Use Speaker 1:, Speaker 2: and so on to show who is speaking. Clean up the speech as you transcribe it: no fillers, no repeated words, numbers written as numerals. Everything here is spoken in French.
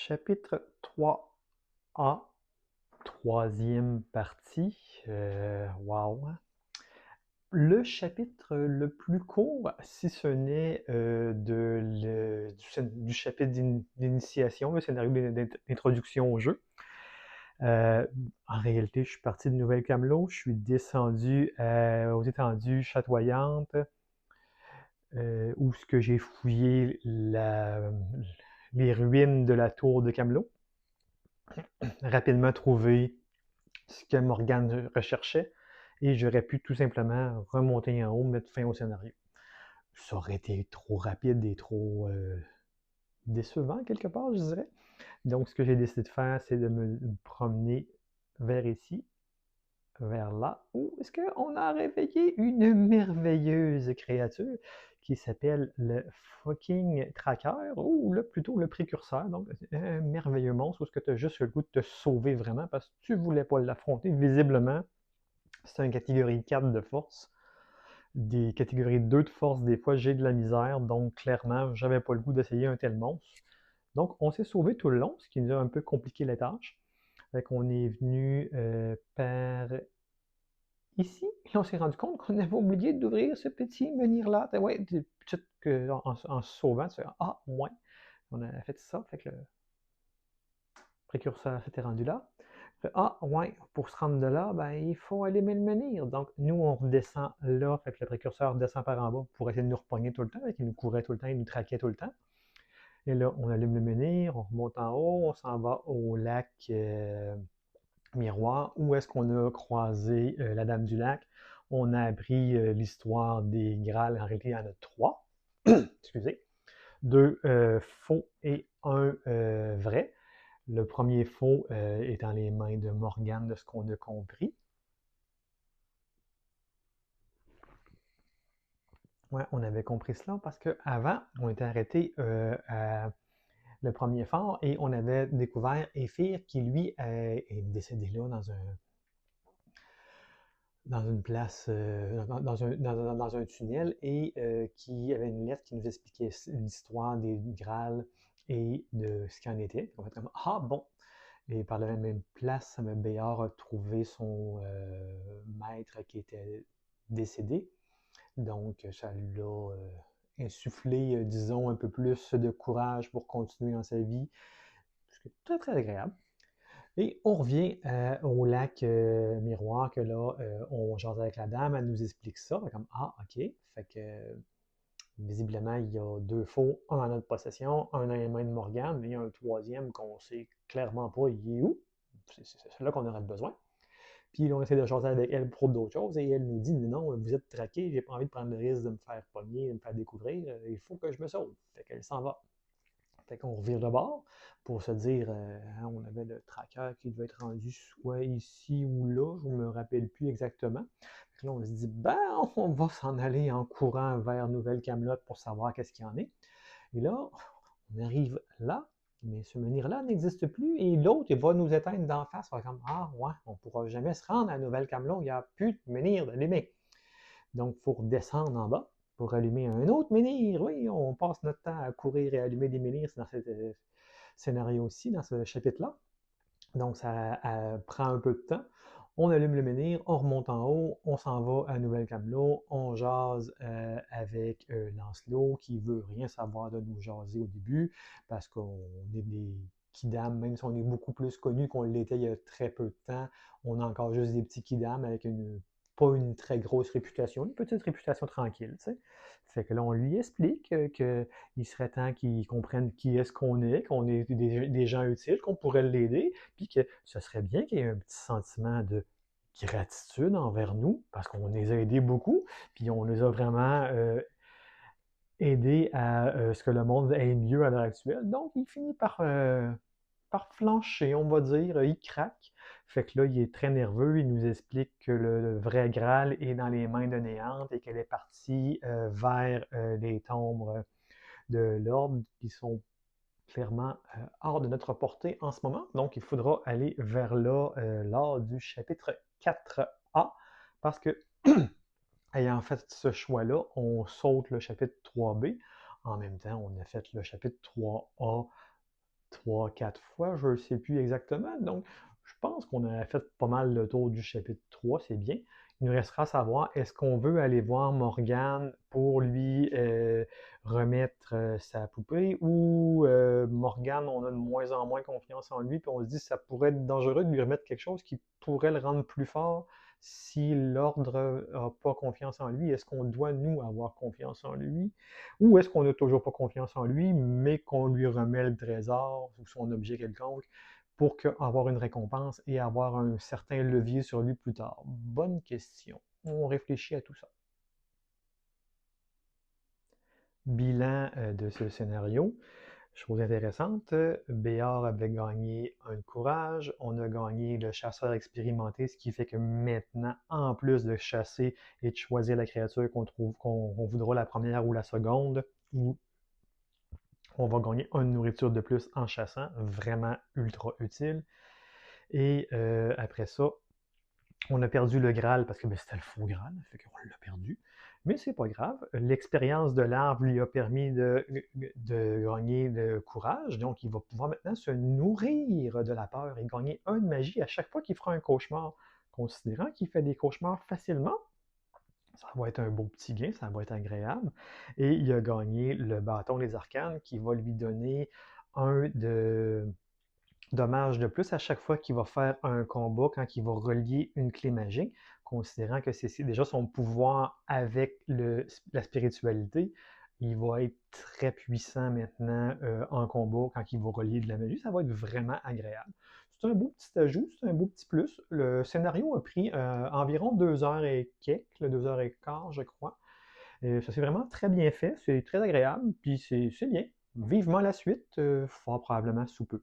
Speaker 1: Chapitre 3A, troisième partie. Wow! Le chapitre le plus court, si ce n'est du chapitre d'initiation, le scénario d'introduction au jeu. En réalité, je suis parti de Nouvelle-Camelot, je suis descendu aux étendues chatoyantes, où ce que j'ai fouillé les ruines de la tour de Camelot. Rapidement trouvé ce que Morgane recherchait et j'aurais pu tout simplement remonter en haut, mettre fin au scénario. Ça aurait été trop rapide et trop décevant quelque part, je dirais. Donc, ce que j'ai décidé de faire, c'est de me promener vers ici, vers là, où est-ce qu'on a réveillé une merveilleuse créature qui s'appelle le fucking tracker, ou plutôt le précurseur, donc un merveilleux monstre où est-ce que tu as juste le goût de te sauver vraiment parce que tu voulais pas l'affronter. Visiblement, c'est une catégorie 4 de force. Des catégories 2 de force, des fois j'ai de la misère, donc clairement, j'avais pas le goût d'essayer un tel monstre. Donc, on s'est sauvé tout le long, ce qui nous a un peu compliqué la tâche. Fait qu'on est venu par ici, et on s'est rendu compte qu'on avait oublié d'ouvrir ce petit menhir-là. Ouais, en se sauvant, tu fais ah, ouais, on a fait ça, fait que le précurseur s'était rendu là. Ah, ouais, pour se rendre de là, ben, il faut aller le menhir. Donc, nous, on redescend là, fait que le précurseur descend par en bas pour essayer de nous repogner tout le temps, il nous courait tout le temps, il nous traquait tout le temps. Et là, on allume le menhir, on remonte en haut, on s'en va au lac Miroir, où est-ce qu'on a croisé la Dame du Lac. On a appris l'histoire des Graals. En réalité, il y en a 3. Excusez. 2 faux et un vrai. Le premier faux est dans les mains de Morgane, de ce qu'on a compris. Ouais, on avait compris cela parce qu'avant, on était arrêté à le premier fort et on avait découvert Éphir qui, lui, est décédé là dans une place, dans un tunnel et qui avait une lettre qui nous expliquait l'histoire des Graals et de ce qu'il en était. On fait comme ah bon! Et par la même place, Béard a trouvé son maître qui était décédé. Donc, ça l'a insufflé, disons, un peu plus de courage pour continuer dans sa vie. C'est très, très agréable. Et on revient au lac Miroir, que là, on jase avec la dame, elle nous explique ça. Comme, ah, OK. Fait que, visiblement, il y a 2 faux, un en notre possession, un dans les mains de Morgane, mais il y a un troisième qu'on sait clairement pas il est où. C'est là qu'on aurait besoin. Puis on essaie de jaser avec elle pour d'autres choses et elle nous dit non, vous êtes traqué, j'ai pas envie de prendre le risque de me faire pogner, de me faire découvrir, il faut que je me sauve. Fait qu'elle s'en va. Fait qu'on revire de bord pour se dire, on avait le tracker qui devait être rendu soit ici ou là, je ne me rappelle plus exactement. Fait que là, on se dit, ben, on va s'en aller en courant vers Nouvelle-Camelot pour savoir qu'est-ce qu'il y en est. Et là, on arrive là, mais ce menhir-là n'existe plus et l'autre, il va nous éteindre d'en face. On va comme, ah ouais, on ne pourra jamais se rendre à Nouvelle-Camelot, il n'y a plus de menhir d'allumer. Donc, il faut redescendre en bas pour allumer un autre menhir. Oui, on passe notre temps à courir et à allumer des menhirs dans ce scénario-ci, dans ce chapitre-là. Donc, ça prend un peu de temps. On allume le menhir, on remonte en haut, on s'en va à Nouvelle-Camelot, on jase avec Lancelot qui veut rien savoir de nous jaser au début parce qu'on est des kidam, même si on est beaucoup plus connus qu'on l'était il y a très peu de temps, on a encore juste des petits kidam avec pas une très grosse réputation, une petite réputation tranquille, tu sais. Fait que là, on lui explique qu'il serait temps qu'il comprenne qui est-ce qu'on est des gens utiles, qu'on pourrait l'aider, puis que ce serait bien qu'il y ait un petit sentiment de gratitude envers nous, parce qu'on les a aidés beaucoup, puis on les a vraiment aidés à ce que le monde aille mieux à l'heure actuelle. Donc, il finit par flancher, on va dire, il craque. Fait que là, il est très nerveux, il nous explique que le vrai Graal est dans les mains de Néante et qu'elle est partie vers les tombes de l'ordre qui sont clairement hors de notre portée en ce moment. Donc, il faudra aller vers là lors du chapitre 4A parce que, ayant fait ce choix-là, on saute le chapitre 3B. En même temps, on a fait le chapitre 3A 3-4 fois, je ne sais plus exactement. Donc, je pense qu'on a fait pas mal le tour du chapitre 3, c'est bien. Il nous restera à savoir, est-ce qu'on veut aller voir Morgane pour lui remettre sa poupée ou Morgane, on a de moins en moins confiance en lui, puis on se dit que ça pourrait être dangereux de lui remettre quelque chose qui pourrait le rendre plus fort si l'ordre n'a pas confiance en lui. Est-ce qu'on doit, nous, avoir confiance en lui? Ou est-ce qu'on n'a toujours pas confiance en lui, mais qu'on lui remet le trésor ou son objet quelconque pour avoir une récompense et avoir un certain levier sur lui plus tard? Bonne question. On réfléchit à tout ça. Bilan de ce scénario. Chose intéressante, Béard avait gagné un courage, on a gagné le chasseur expérimenté, ce qui fait que maintenant, en plus de chasser et de choisir la créature qu'on voudra la première ou la seconde, ou on va gagner une nourriture de plus en chassant, vraiment ultra utile. Et après ça, on a perdu le Graal parce que c'était le faux Graal, fait qu'on l'a perdu. Mais c'est pas grave. L'expérience de l'arbre lui a permis de gagner le courage. Donc, il va pouvoir maintenant se nourrir de la peur et gagner un de magie à chaque fois qu'il fera un cauchemar. Considérant qu'il fait des cauchemars facilement, ça va être un beau petit gain, ça va être agréable. Et il a gagné le bâton des arcanes qui va lui donner un de dommage de plus à chaque fois qu'il va faire un combat quand il va relier une clé magique, considérant que c'est déjà son pouvoir avec la spiritualité. Il va être très puissant maintenant en combat quand il va relier de la magie. Ça va être vraiment agréable. C'est un beau petit ajout, c'est un beau petit plus. Le scénario a pris environ 2 heures et quelques, 2 heures et quart, je crois. Et ça s'est vraiment très bien fait, c'est très agréable, puis c'est bien. Vivement la suite, fort probablement sous peu.